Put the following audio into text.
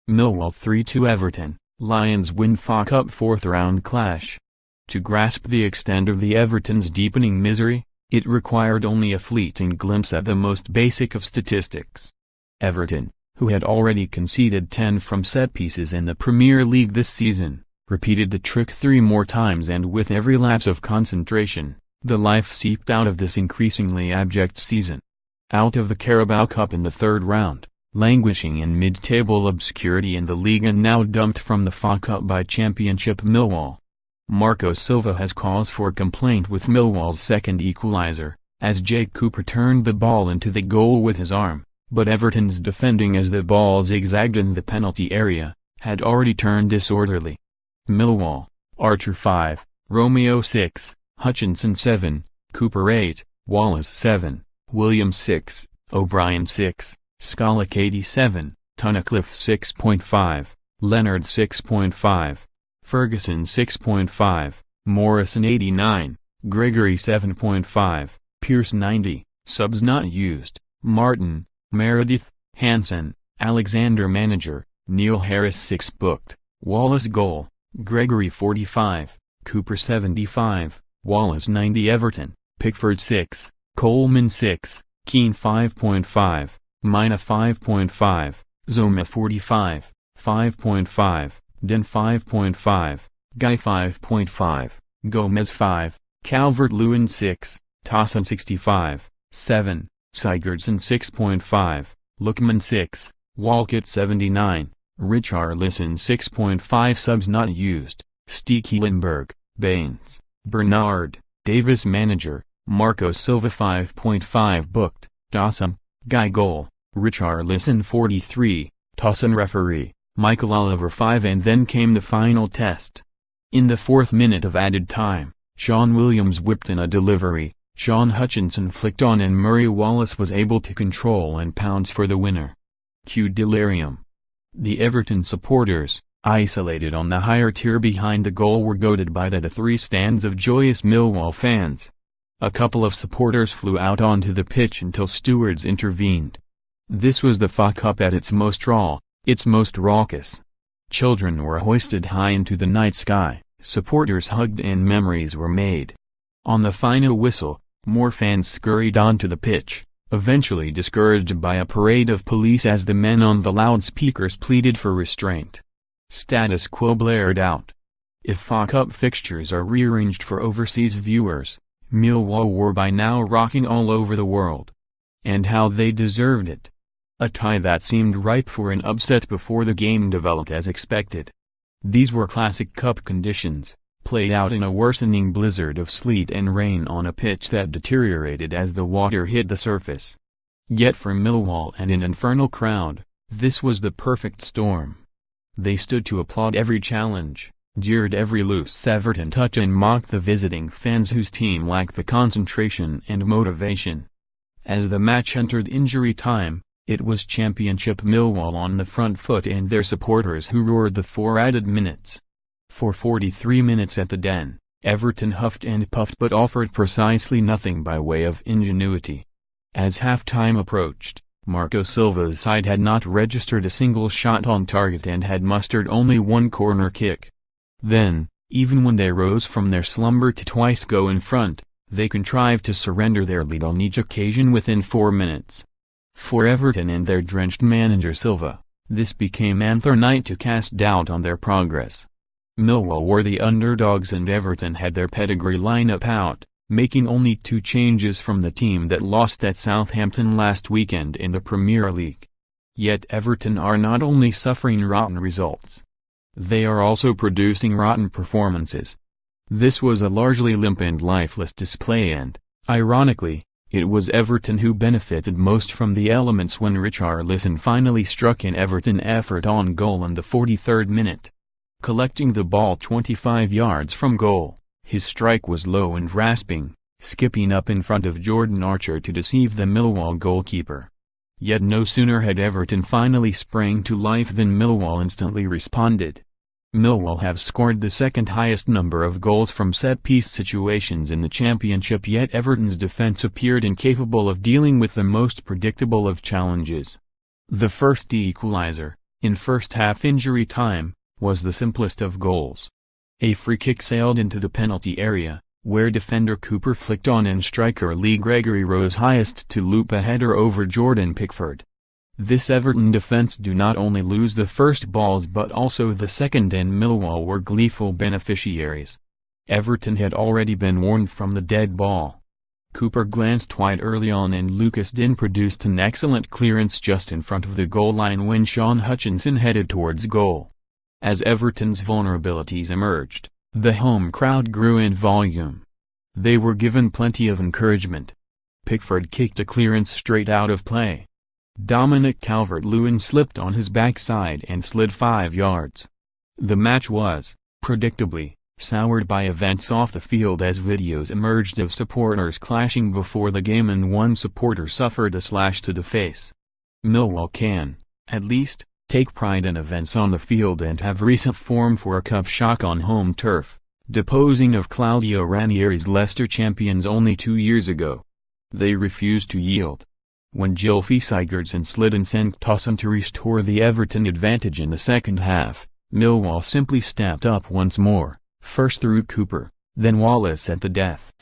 Millwall 3-2 Everton, Lions win FA Cup fourth round clash. To grasp the extent of the Everton's deepening misery, it required only a fleeting glimpse at the most basic of statistics. Everton, who had already conceded 10 from set pieces in the Premier League this season, repeated the trick 3 more times, and with every lapse of concentration, the life seeped out of this increasingly abject season. Out of the Carabao Cup in the third round, languishing in mid-table obscurity in the league, and now dumped from the FA Cup by Championship Millwall. Marco Silva has cause for complaint with Millwall's second equaliser, as Jake Cooper turned the ball into the goal with his arm, but Everton's defending as the ball zigzagged in the penalty area, had already turned disorderly. Millwall, Archer 5, Romeo 6, Hutchinson 7, Cooper 8, Wallace 7, Williams 6, O'Brien 6, Skalak 87, Tunnicliffe 6.5, Leonard 6.5, Ferguson 6.5, Morison 89, Gregory 7.5, Pearce 90, subs not used, Martin, Meredith, Hanson, Alexander manager, Neil Harris 6 booked, Wallace goal, Gregory 45, Cooper 75, Wallace 90 Everton, Pickford 6, Coleman 6, Keane 5.5, Mina 5.5, Zoma 45, 5.5, Den 5.5, Guy 5.5, Gomez 5, Calvert-Lewin 6, Tosson 65, 7, Sigurdsson 6.5, Lookman 6, Walcott 79, Richarlison 6.5 subs not used, Stekelenburg, Baines, Bernard, Davis manager, Marco Silva 5.5 booked, Dawson, Guy goal, Richarlison 43, Tosson referee, Michael Oliver 5, and then came the final test. In the 4th minute of added time, Sean Williams whipped in a delivery, Sean Hutchinson flicked on, and Murray Wallace was able to control and pounce for the winner. Cue delirium. The Everton supporters, isolated on the higher tier behind the goal, were goaded by the 3 stands of joyous Millwall fans. A couple of supporters flew out onto the pitch until stewards intervened. This was the FA Cup at its most raw, its most raucous. Children were hoisted high into the night sky, supporters hugged, and memories were made. On the final whistle, more fans scurried onto the pitch, eventually discouraged by a parade of police as the men on the loudspeakers pleaded for restraint. Status quo blared out. If FA Cup fixtures are rearranged for overseas viewers, Millwall were by now rocking all over the world. And how they deserved it. A tie that seemed ripe for an upset before the game developed as expected. These were classic cup conditions, played out in a worsening blizzard of sleet and rain on a pitch that deteriorated as the water hit the surface. Yet for Millwall and an infernal crowd, this was the perfect storm. They stood to applaud every challenge, jeered every loose Everton touch, and mocked the visiting fans whose team lacked the concentration and motivation. As the match entered injury time, it was Championship Millwall on the front foot, and their supporters who roared the 4 added minutes. For 43 minutes at the Den, Everton huffed and puffed but offered precisely nothing by way of ingenuity. As half-time approached, Marco Silva's side had not registered a single shot on target and had mustered only 1 corner kick. Then, even when they rose from their slumber to twice go in front, they contrived to surrender their lead on each occasion within 4 minutes. For Everton and their drenched manager Silva, this became anther night to cast doubt on their progress. Millwall were the underdogs, and Everton had their pedigree lineup out, making only 2 changes from the team that lost at Southampton last weekend in the Premier League. Yet Everton are not only suffering rotten results. They are also producing rotten performances. This was a largely limp and lifeless display, and, ironically, it was Everton who benefited most from the elements when Richarlison finally struck an Everton effort on goal in the 43rd minute. Collecting the ball 25 yards from goal, his strike was low and rasping, skipping up in front of Jordan Archer to deceive the Millwall goalkeeper. Yet no sooner had Everton finally sprang to life than Millwall instantly responded. Millwall have scored the 2nd highest number of goals from set-piece situations in the Championship, yet Everton's defence appeared incapable of dealing with the most predictable of challenges. The first equaliser, in first-half injury time, was the simplest of goals. A free kick sailed into the penalty area, where defender Cooper flicked on and striker Gregory rose highest to loop a header over Jordan Pickford. This Everton defence do not only lose the first balls but also the second, and Millwall were gleeful beneficiaries. Everton had already been warned from the dead ball. Cooper glanced wide early on and Lucas Digne produced an excellent clearance just in front of the goal line when Sean Hutchinson headed towards goal. As Everton's vulnerabilities emerged, the home crowd grew in volume. They were given plenty of encouragement. Pickford kicked a clearance straight out of play. Dominic Calvert-Lewin slipped on his backside and slid 5 yards. The match was, predictably, soured by events off the field as videos emerged of supporters clashing before the game and one supporter suffered a slash to the face. Millwall can, at least, take pride in events on the field and have recent form for a cup shock on home turf, deposing of Claudio Ranieri's Leicester champions only 2 years ago. They refused to yield. When Gylfi Sigurdsson slid and sent Tosson to restore the Everton advantage in the second half, Millwall simply stepped up once more, first through Cooper, then Wallace at the death.